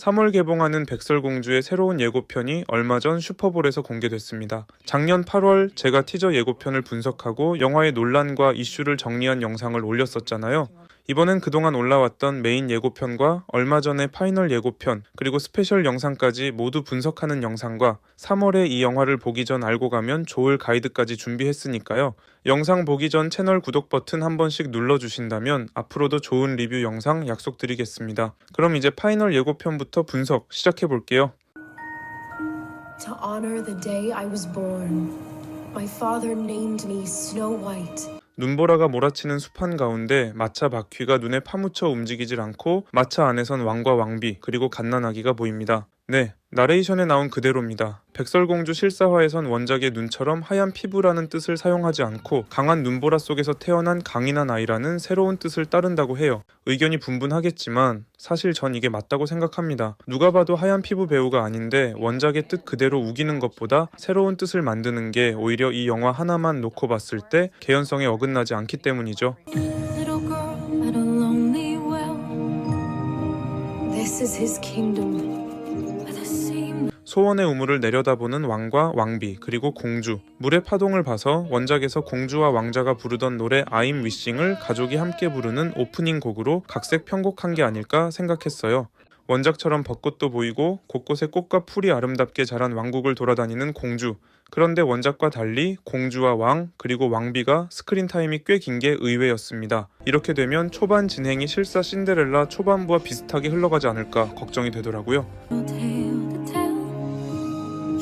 3월 개봉하는 백설공주의 새로운 예고편이 얼마 전 슈퍼볼에서 공개됐습니다. 작년 8월 제가 티저 예고편을 분석하고 영화의 논란과 이슈를 정리한 영상을 올렸었잖아요. 이번엔 그동안 올라왔던 메인 예고편과 얼마 전에 파이널 예고편, 그리고 스페셜 영상까지 모두 분석하는 영상과 3월에 이 영화를 보기 전 알고 가면 좋을 가이드까지 준비했으니까요. 영상 보기 전 채널 구독 버튼 한 번씩 눌러주신다면 앞으로도 좋은 리뷰 영상 약속드리겠습니다. 그럼 이제 파이널 예고편부터 분석 시작해볼게요. To honor the day I was born, my father named me Snow White. 눈보라가 몰아치는 숲한 가운데 마차 바퀴가 눈에 파묻혀 움직이질 않고 마차 안에선 왕과 왕비 그리고 갓난아기가 보입니다. 네, 나레이션에 나온 그대로입니다. 백설공주 실사화에선 원작의 눈처럼 하얀 피부라는 뜻을 사용하지 않고 강한 눈보라 속에서 태어난 강인한 아이라는 새로운 뜻을 따른다고 해요. 의견이 분분하겠지만 사실 전 이게 맞다고 생각합니다. 누가 봐도 하얀 피부 배우가 아닌데 원작의 뜻 그대로 우기는 것보다 새로운 뜻을 만드는 게 오히려 이 영화 하나만 놓고 봤을 때 개연성에 어긋나지 않기 때문이죠. Little girl at a lonely well. This is his kingdom. 소원의 우물을 내려다보는 왕과 왕비 그리고 공주, 물의 파동을 봐서 원작에서 공주와 왕자가 부르던 노래 I'm Wishing을 가족이 함께 부르는 오프닝 곡으로 각색 편곡한 게 아닐까 생각했어요. 원작처럼 벚꽃도 보이고 곳곳에 꽃과 풀이 아름답게 자란 왕국을 돌아다니는 공주. 그런데 원작과 달리 공주와 왕 그리고 왕비가 스크린 타임이 꽤 긴 게 의외였습니다. 이렇게 되면 초반 진행이 실사 신데렐라 초반부와 비슷하게 흘러가지 않을까 걱정이 되더라고요.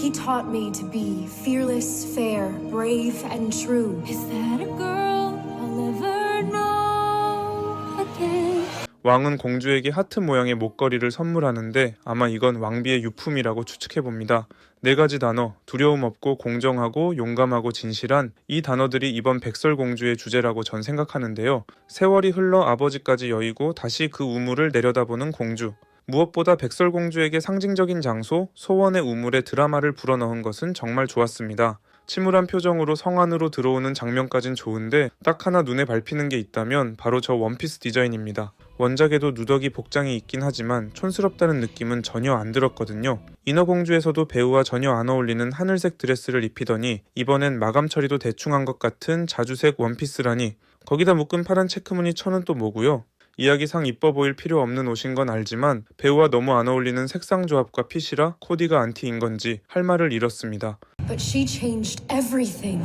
He taught me to be fearless, fair, brave, and true. Is that a girl I'll ever know again? 왕은 공주에게 하트 모양의 목걸이를 선물하는데 아마 이건 왕비의 유품이라고 추측해봅니다. 4가지 단어, 두려움 없고 공정하고 용감하고 진실한 이 단어들이 이번 백설공주의 주제라고 전 생각하는데요. 세월이 흘러 아버지까지 여의고 다시 그 우물을 내려다보는 공주. 무엇보다 백설공주에게 상징적인 장소, 소원의 우물에 드라마를 불어넣은 것은 정말 좋았습니다. 침울한 표정으로 성 안으로 들어오는 장면까진 좋은데 딱 하나 눈에 밟히는 게 있다면 바로 저 원피스 디자인입니다. 원작에도 누더기 복장이 있긴 하지만 촌스럽다는 느낌은 전혀 안 들었거든요. 인어공주에서도 배우와 전혀 안 어울리는 하늘색 드레스를 입히더니 이번엔 마감 처리도 대충 한 것 같은 자주색 원피스라니 거기다 묶은 파란 체크무늬 천은 또 뭐고요? 이야기상 이뻐 보일 필요 없는 옷인 건 알지만 배우와 너무 안 어울리는 색상 조합과 핏이라 코디가 안티인 건지 할 말을 잃었습니다. But she changed everything.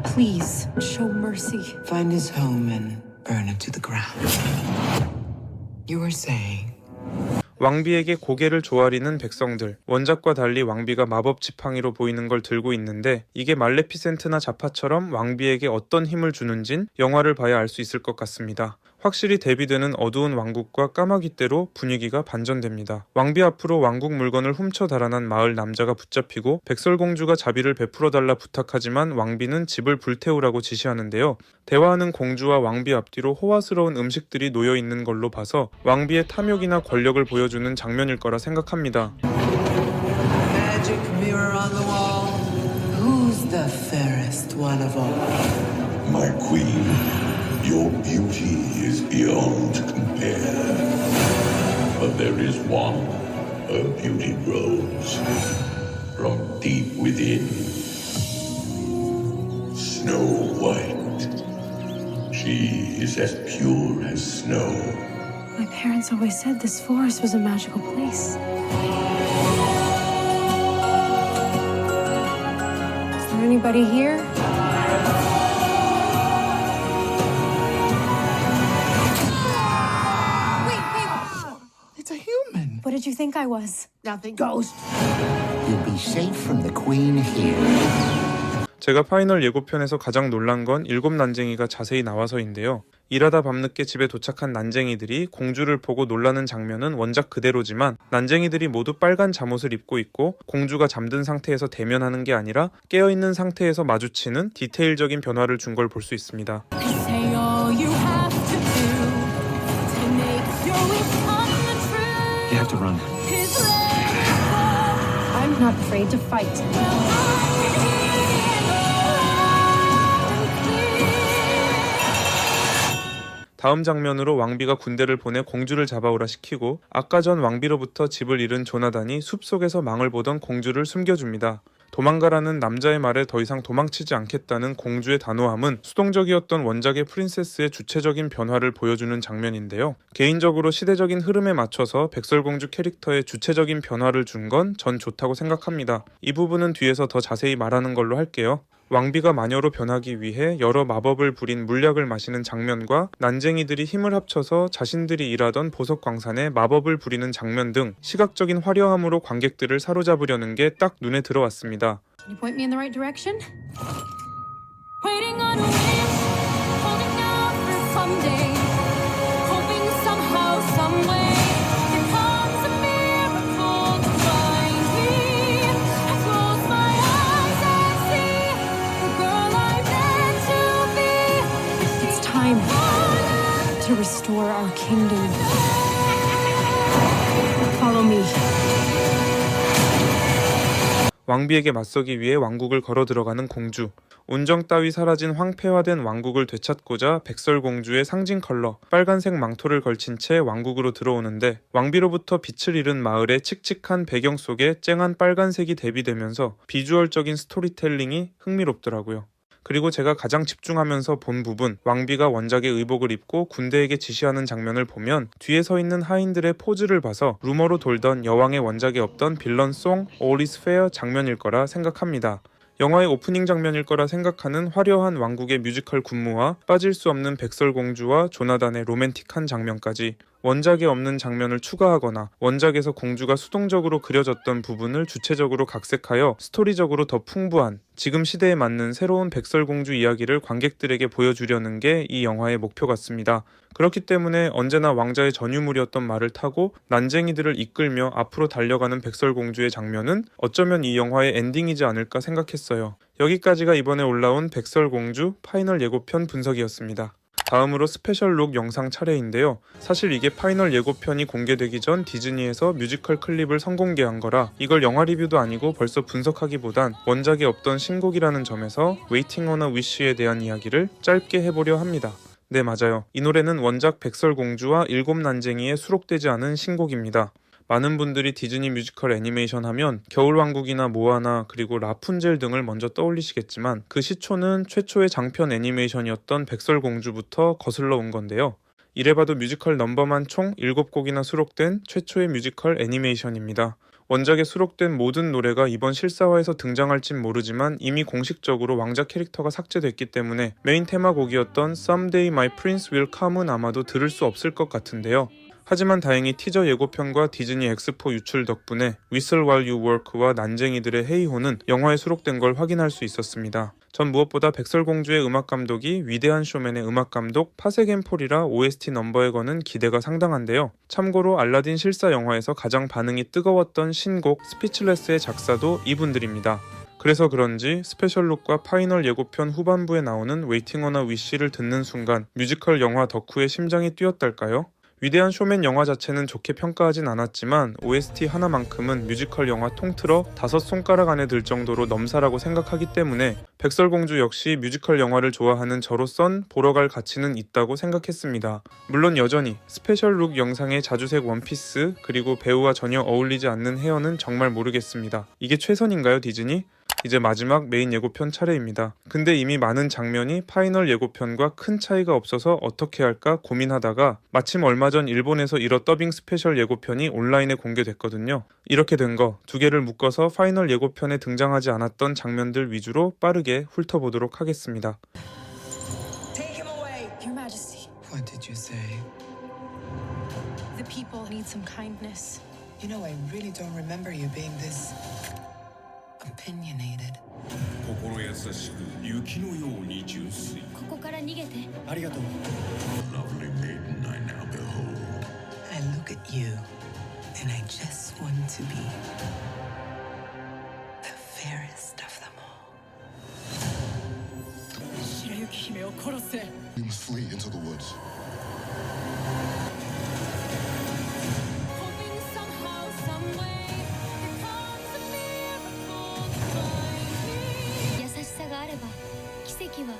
Please show mercy. Find his home and burn it to the ground. You were saying? 왕비에게 고개를 조아리는 백성들. 원작과 달리 왕비가 마법 지팡이로 보이는 걸 들고 있는데 이게 말레피센트나 자파처럼 왕비에게 어떤 힘을 주는진 영화를 봐야 알 수 있을 것 같습니다. 확실히 대비되는 어두운 왕국과 까마귀떼로 분위기가 반전됩니다. 왕비 앞으로 왕국 물건을 훔쳐 달아난 마을 남자가 붙잡히고 백설공주가 자비를 베풀어달라 부탁하지만 왕비는 집을 불태우라고 지시하는데요. 대화하는 공주와 왕비 앞뒤로 호화스러운 음식들이 놓여있는 걸로 봐서 왕비의 탐욕이나 권력을 보여주는 장면일 거라 생각합니다. Magic mirror on the wall. Who's the fairest one of all? My queen, your beauty is beyond compare. But there is one, her beauty grows from deep within. Snow White. She is as pure as snow. My parents always said this forest was a magical place. Is there anybody here? It's a human. What did you think I was? Nothing. Ghost. You'll be safe from the queen here. 제가 파이널 예고편에서 가장 놀란 건 7난쟁이가 자세히 나와서인데요. 일하다 밤늦게 집에 도착한 난쟁이들이 공주를 보고 놀라는 장면은 원작 그대로지만 난쟁이들이 모두 빨간 잠옷을 입고 있고 공주가 잠든 상태에서 대면하는 게 아니라 깨어있는 상태에서 마주치는 디테일적인 변화를 준 걸 볼 수 있습니다. Say all you have to do to make your wish come true. You have to run. I'm not afraid to fight. 다음 장면으로 왕비가 군대를 보내 공주를 잡아오라 시키고 아까 전 왕비로부터 집을 잃은 조나단이 숲속에서 망을 보던 공주를 숨겨줍니다. 도망가라는 남자의 말에 더 이상 도망치지 않겠다는 공주의 단호함은 수동적이었던 원작의 프린세스의 주체적인 변화를 보여주는 장면인데요. 개인적으로 시대적인 흐름에 맞춰서 백설공주 캐릭터의 주체적인 변화를 준 건 전 좋다고 생각합니다. 이 부분은 뒤에서 더 자세히 말하는 걸로 할게요. 왕비가 마녀로 변하기 위해 여러 마법을 부린 물약을 마시는 장면과 난쟁이들이 힘을 합쳐서 자신들이 일하던 보석광산에 마법을 부리는 장면 등 시각적인 화려함으로 관객들을 사로잡으려는 게 딱 눈에 들어왔습니다. Can you point me in the right direction? Waiting on a wish, holding out for someday, hoping somehow, someway, there comes a miracle to find me. I close my eyes and see the girl I meant to be. It's time to restore our kingdom. Follow me. 왕비에게 맞서기 위해 왕국을 걸어 들어가는 공주. 운정 따위 사라진 황폐화된 왕국을 되찾고자 백설공주의 상징 컬러 빨간색 망토를 걸친 채 왕국으로 들어오는데 왕비로부터 빛을 잃은 마을의 칙칙한 배경 속에 쨍한 빨간색이 대비되면서 비주얼적인 스토리텔링이 흥미롭더라고요. 그리고 제가 가장 집중하면서 본 부분, 왕비가 원작의 의복을 입고 군대에게 지시하는 장면을 보면 뒤에 서 있는 하인들의 포즈를 봐서 루머로 돌던 여왕의 원작에 없던 빌런송 All is Fair 장면일 거라 생각합니다. 영화의 오프닝 장면일 거라 생각하는 화려한 왕국의 뮤지컬 군무와 빠질 수 없는 백설공주와 조나단의 로맨틱한 장면까지 원작에 없는 장면을 추가하거나 원작에서 공주가 수동적으로 그려졌던 부분을 주체적으로 각색하여 스토리적으로 더 풍부한 지금 시대에 맞는 새로운 백설공주 이야기를 관객들에게 보여주려는 게 이 영화의 목표 같습니다. 그렇기 때문에 언제나 왕자의 전유물이었던 말을 타고 난쟁이들을 이끌며 앞으로 달려가는 백설공주의 장면은 어쩌면 이 영화의 엔딩이지 않을까 생각했어요. 여기까지가 이번에 올라온 백설공주 파이널 예고편 분석이었습니다. 다음으로 스페셜룩 영상 차례인데요. 사실 이게 파이널 예고편이 공개되기 전 디즈니에서 뮤지컬 클립을 선공개한 거라 이걸 영화 리뷰도 아니고 벌써 분석하기보단 원작에 없던 신곡이라는 점에서 Waiting on a Wish에 대한 이야기를 짧게 해보려 합니다. 네, 맞아요. 이 노래는 원작 백설공주와 일곱 난쟁이에 수록되지 않은 신곡입니다. 많은 분들이 디즈니 뮤지컬 애니메이션 하면 겨울왕국이나 모아나 그리고 라푼젤 등을 먼저 떠올리시겠지만 그 시초는 최초의 장편 애니메이션이었던 백설공주부터 거슬러 온 건데요. 이래봐도 뮤지컬 넘버만 총 7곡이나 수록된 최초의 뮤지컬 애니메이션입니다. 원작에 수록된 모든 노래가 이번 실사화에서 등장할진 모르지만 이미 공식적으로 왕자 캐릭터가 삭제됐기 때문에 메인 테마곡이었던 Someday My Prince Will Come은 아마도 들을 수 없을 것 같은데요. 하지만 다행히 티저 예고편과 디즈니 엑스포 유출 덕분에 Whistle While You Work와 난쟁이들의 헤이호는 영화에 수록된 걸 확인할 수 있었습니다. 전 무엇보다 백설공주의 음악감독이 위대한 쇼맨의 음악감독 파세겐폴이라 OST 넘버에 거는 기대가 상당한데요. 참고로 알라딘 실사 영화에서 가장 반응이 뜨거웠던 신곡 스피치레스의 작사도 이분들입니다. 그래서 그런지 스페셜룩과 파이널 예고편 후반부에 나오는 Waiting on a Wish를 듣는 순간 뮤지컬 영화 덕후의 심장이 뛰었달까요? 위대한 쇼맨 영화 자체는 좋게 평가하진 않았지만 OST 하나만큼은 뮤지컬 영화 통틀어 5손가락 안에 들 정도로 넘사라고 생각하기 때문에 백설공주 역시 뮤지컬 영화를 좋아하는 저로선 보러 갈 가치는 있다고 생각했습니다. 물론 여전히 스페셜룩 영상의 자주색 원피스 그리고 배우와 전혀 어울리지 않는 헤어는 정말 모르겠습니다. 이게 최선인가요, 디즈니? 이제 마지막 메인 예고편 차례입니다. 근데 이미 많은 장면이 파이널 예고편과 큰 차이가 없어서 어떻게 할까 고민하다가 마침 얼마 전 일본에서 1화 더빙 스페셜 예고편이 온라인에 공개됐거든요. 이렇게 된 거 두 개를 묶어서 파이널 예고편에 등장하지 않았던 장면들 위주로 빠르게 훑어보도록 하겠습니다. Take him away! Your Majesty, What did you say? the people need some kindness. You know, I really don't remember you being this opinionated. 心優しく雪のように純粋ここから逃げて。ありがとう Lovely maiden I now behold. I look at you, and I just want to be the fairest of them all. 白雪姫を殺せ We must flee into the woods. Hoping somehow, someway, there comes a miracle to find me. 優しさがあれば奇跡は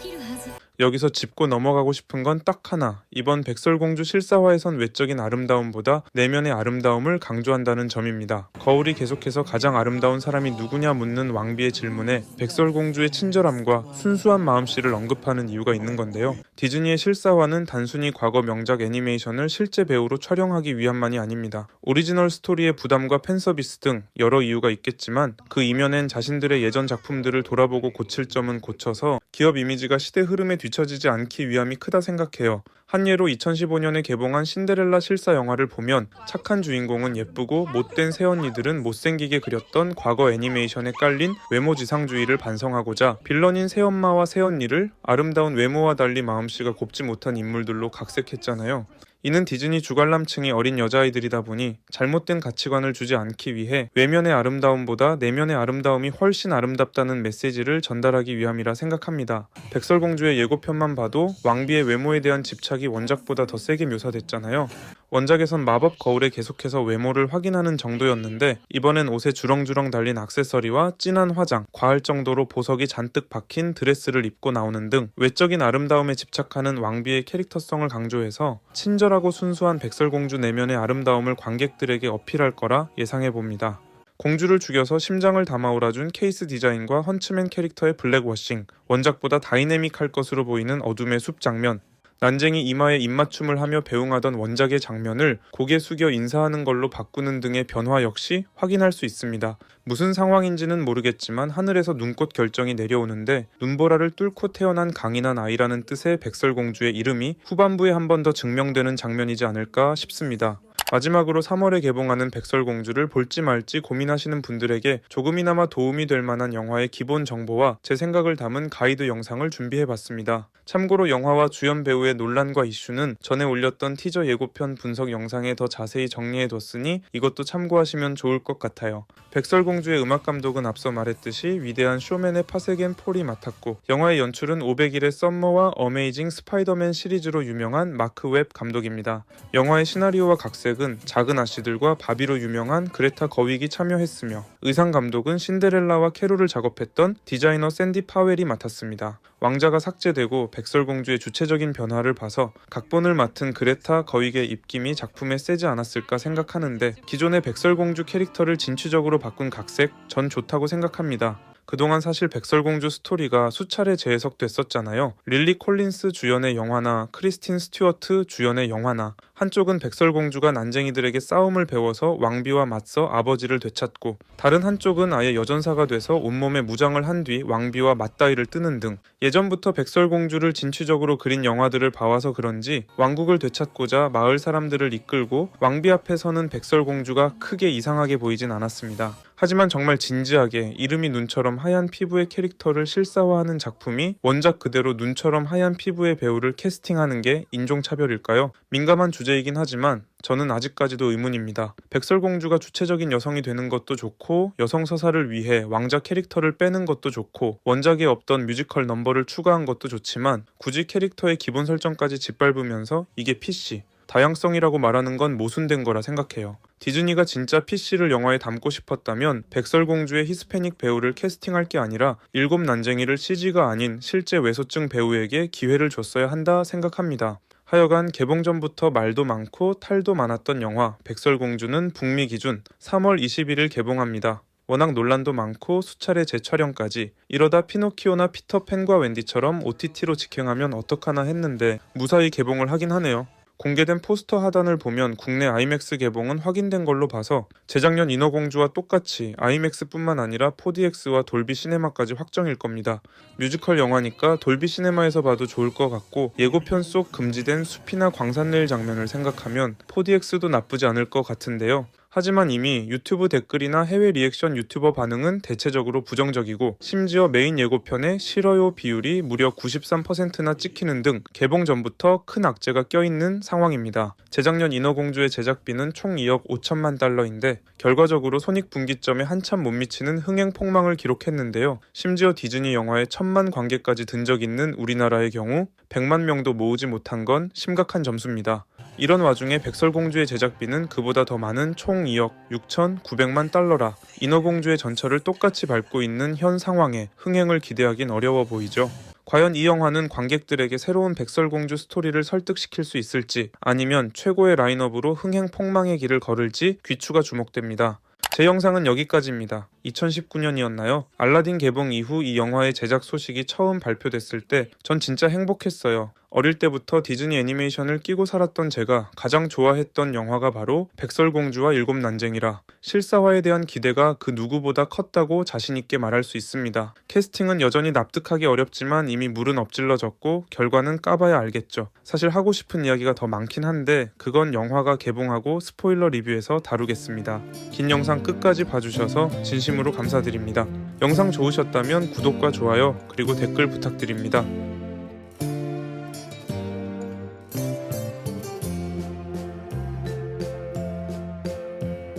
起きるはず。 여기서 짚고 넘어가고 싶은 건 딱 하나. 이번 백설공주 실사화에선 외적인 아름다움보다 내면의 아름다움을 강조한다는 점입니다. 거울이 계속해서 가장 아름다운 사람이 누구냐 묻는 왕비의 질문에 백설공주의 친절함과 순수한 마음씨를 언급하는 이유가 있는 건데요. 디즈니의 실사화는 단순히 과거 명작 애니메이션을 실제 배우로 촬영하기 위함만이 아닙니다. 오리지널 스토리의 부담과 팬서비스 등 여러 이유가 있겠지만 그 이면엔 자신들의 예전 작품들을 돌아보고 고칠 점은 고쳐서 기업 이미지가 시대 흐름에 뒤처지지 않기 위함이 크다 생각해요. 한 예로 2015년에 개봉한 신데렐라 실사 영화를 보면 착한 주인공은 예쁘고 못된 새언니들은 못생기게 그렸던 과거 애니메이션에 깔린 외모 지상주의를 반성하고자 빌런인 새엄마와 새언니를 아름다운 외모와 달리 마음씨가 곱지 못한 인물들로 각색했잖아요. 이는 디즈니 주관람층이 어린 여자아이들이다 보니 잘못된 가치관을 주지 않기 위해 외면의 아름다움보다 내면의 아름다움이 훨씬 아름답다는 메시지를 전달하기 위함이라 생각합니다. 백설공주의 예고편만 봐도 왕비의 외모에 대한 집착이 원작보다 더 세게 묘사됐잖아요. 원작에선 마법 거울에 계속해서 외모를 확인하는 정도였는데 이번엔 옷에 주렁주렁 달린 액세서리와 진한 화장, 과할 정도로 보석이 잔뜩 박힌 드레스를 입고 나오는 등 외적인 아름다움에 집착하는 왕비의 캐릭터성을 강조해서 친절하고 순수한 백설공주 내면의 아름다움을 관객들에게 어필할 거라 예상해봅니다. 공주를 죽여서 심장을 담아올아준 케이스 디자인과 헌츠맨 캐릭터의 블랙워싱, 원작보다 다이내믹할 것으로 보이는 어둠의 숲 장면, 난쟁이 이마에 입맞춤을 하며 배웅하던 원작의 장면을 고개 숙여 인사하는 걸로 바꾸는 등의 변화 역시 확인할 수 있습니다. 무슨 상황인지는 모르겠지만 하늘에서 눈꽃 결정이 내려오는데 눈보라를 뚫고 태어난 강인한 아이라는 뜻의 백설공주의 이름이 후반부에 한 번 더 증명되는 장면이지 않을까 싶습니다. 마지막으로 3월에 개봉하는 백설공주를 볼지 말지 고민하시는 분들에게 조금이나마 도움이 될 만한 영화의 기본 정보와 제 생각을 담은 가이드 영상을 준비해봤습니다. 참고로 영화와 주연 배우의 논란과 이슈는 전에 올렸던 티저 예고편 분석 영상에 더 자세히 정리해뒀으니 이것도 참고하시면 좋을 것 같아요. 백설공주의 음악감독은 앞서 말했듯이 위대한 쇼맨의 파세겐 폴이 맡았고 영화의 연출은 500일의 썸머와 어메이징 스파이더맨 시리즈로 유명한 마크 웹 감독입니다. 영화의 시나리오와 각색은 작은 아씨들과 바비로 유명한 그레타 거윅이 참여했으며 의상 감독은 신데렐라와 캐롤을 작업했던 디자이너 샌디 파웰이 맡았습니다. 왕자가 삭제되고 백설공주의 주체적인 변화를 봐서 각본을 맡은 그레타 거윅의 입김이 작품에 세지 않았을까 생각하는데 기존의 백설공주 캐릭터를 진취적으로 바꾼 각색 전 좋다고 생각합니다. 그동안 사실 백설공주 스토리가 수차례 재해석됐었잖아요. 릴리 콜린스 주연의 영화나 크리스틴 스튜어트 주연의 영화나 한쪽은 백설공주가 난쟁이들에게 싸움을 배워서 왕비와 맞서 아버지를 되찾고 다른 한쪽은 아예 여전사가 돼서 온몸에 무장을 한 뒤 왕비와 맞다이를 뜨는 등 예전부터 백설공주를 진취적으로 그린 영화들을 봐와서 그런지 왕국을 되찾고자 마을 사람들을 이끌고 왕비 앞에 서는 백설공주가 크게 이상하게 보이진 않았습니다. 하지만 정말 진지하게 이름이 눈처럼 하얀 피부의 캐릭터를 실사화하는 작품이 원작 그대로 눈처럼 하얀 피부의 배우를 캐스팅하는 게 인종차별일까요? 민감한 주제이긴 하지만 저는 아직까지도 의문입니다. 백설공주가 주체적인 여성이 되는 것도 좋고 여성 서사를 위해 왕자 캐릭터를 빼는 것도 좋고 원작에 없던 뮤지컬 넘버를 추가한 것도 좋지만 굳이 캐릭터의 기본 설정까지 짓밟으면서 이게 PC, 다양성이라고 말하는 건 모순된 거라 생각해요. 디즈니가 진짜 PC를 영화에 담고 싶었다면 백설공주의 히스패닉 배우를 캐스팅할 게 아니라 일곱 난쟁이를 CG가 아닌 실제 외소증 배우에게 기회를 줬어야 한다 생각합니다. 하여간 개봉 전부터 말도 많고 탈도 많았던 영화 백설공주는 북미 기준 3월 21일 개봉합니다. 워낙 논란도 많고 수차례 재촬영까지 이러다 피노키오나 피터팬과 웬디처럼 OTT로 직행하면 어떡하나 했는데 무사히 개봉을 하긴 하네요. 공개된 포스터 하단을 보면 국내 아이맥스 개봉은 확인된 걸로 봐서 재작년 인어공주와 똑같이 아이맥스뿐만 아니라 4DX와 돌비 시네마까지 확정일 겁니다. 뮤지컬 영화니까 돌비 시네마에서 봐도 좋을 것 같고 예고편 속 금지된 숲이나 광산레일 장면을 생각하면 4DX도 나쁘지 않을 것 같은데요. 하지만 이미 유튜브 댓글이나 해외 리액션 유튜버 반응은 대체적으로 부정적이고 심지어 메인 예고편에 싫어요 비율이 무려 93%나 찍히는 등 개봉 전부터 큰 악재가 껴있는 상황입니다. 재작년 인어공주의 제작비는 총 2억 5천만 달러인데 결과적으로 손익분기점에 한참 못 미치는 흥행폭망을 기록했는데요. 심지어 디즈니 영화에 1,000만 관객까지 든 적 있는 우리나라의 경우 100만 명도 모으지 못한 건 심각한 점수입니다. 이런 와중에 백설공주의 제작비는 그보다 더 많은 총 2억 6,900만 달러라 인어공주의 전철을 똑같이 밟고 있는 현 상황에 흥행을 기대하긴 어려워 보이죠. 과연 이 영화는 관객들에게 새로운 백설공주 스토리를 설득시킬 수 있을지, 아니면 최고의 라인업으로 흥행폭망의 길을 걸을지 귀추가 주목됩니다. 제 영상은 여기까지입니다. 2019년이었나요? 알라딘 개봉 이후 이 영화의 제작 소식이 처음 발표됐을 때 전 진짜 행복했어요. 어릴 때부터 디즈니 애니메이션을 끼고 살았던 제가 가장 좋아했던 영화가 바로 백설공주와 일곱 난쟁이라 실사화에 대한 기대가 그 누구보다 컸다고 자신있게 말할 수 있습니다. 캐스팅은 여전히 납득하기 어렵지만 이미 물은 엎질러졌고 결과는 까봐야 알겠죠. 사실 하고 싶은 이야기가 더 많긴 한데 그건 영화가 개봉하고 스포일러 리뷰에서 다루겠습니다. 긴 영상 끝까지 봐주셔서 진심으로 감사드립니다. 영상 좋으셨다면 구독과 좋아요 그리고 댓글 부탁드립니다.